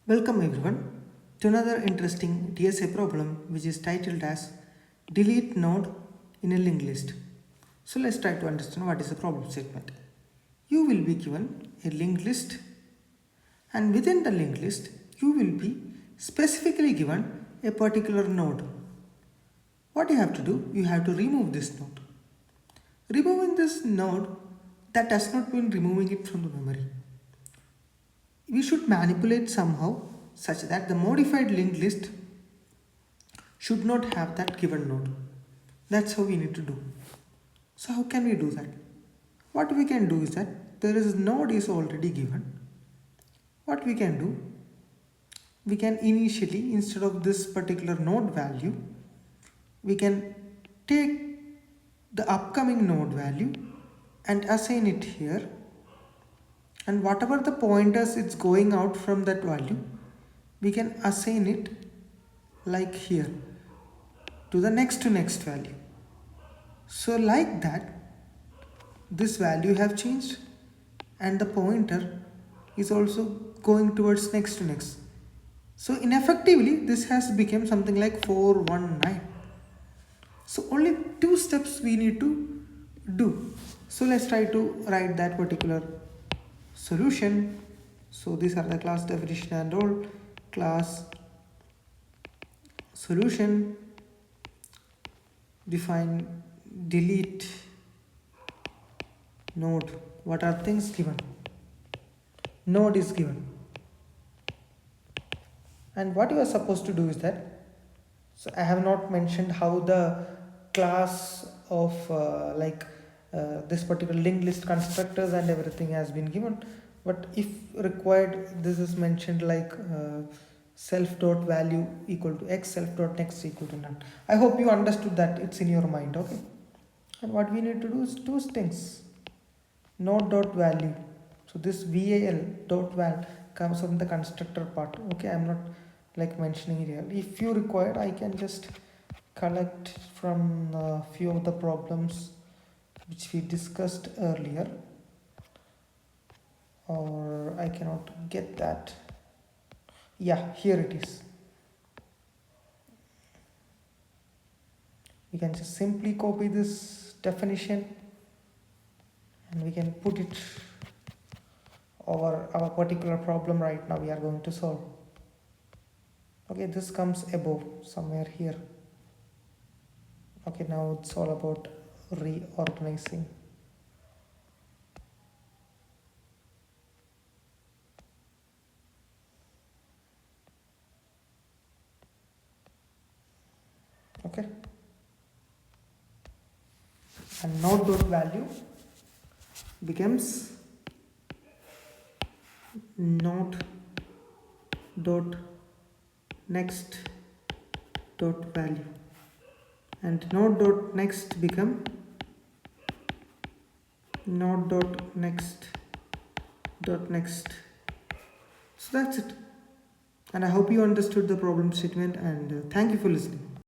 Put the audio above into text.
Welcome everyone to another interesting DSA problem which is titled as delete node in a linked list. So let's try to understand what is the problem statement. You will be given a linked list and within the linked list you will be specifically given a particular node. What you have to do? You have to remove this node. Removing this node, that does not mean removing it from the memory. We should manipulate somehow such that the modified linked list should not have that given node. That's how we need to do. So how can we do that? What we can do is that there is node is already given. What we can do, we can initially, instead of this particular node value, we can take the upcoming node value and assign it here, and whatever the pointers it's going out from that value, we can assign it like here to the next value. So like that, this value have changed and the pointer is also going towards next to next. So ineffectively this has become something like 419. So only two steps we need to do. So let's try to write that particular solution. So these are the class definition and all. Class solution, define delete node. What are things given? Node is given, and what you are supposed to do is that, so I have not mentioned how the class of this particular linked list constructors and everything has been given, but if required this is mentioned like self dot value equal to x, self dot next equal to none. I hope you understood that, it's in your mind. Okay, and what we need to do is two things. Node dot value, so this val dot val comes from the constructor part. Okay, I'm not like mentioning it here. If you require, I can just collect from a few of the problems which we discussed earlier, or I cannot get that. Yeah, here it is. We can just simply copy this definition and we can put it over our particular problem right now we are going to solve. Okay, this comes above somewhere here. Okay, now it's all about reorganizing. Okay, and node dot value becomes node dot next dot value, and node dot next become node dot next dot next. So that's it, and I hope you understood the problem statement, and thank you for listening.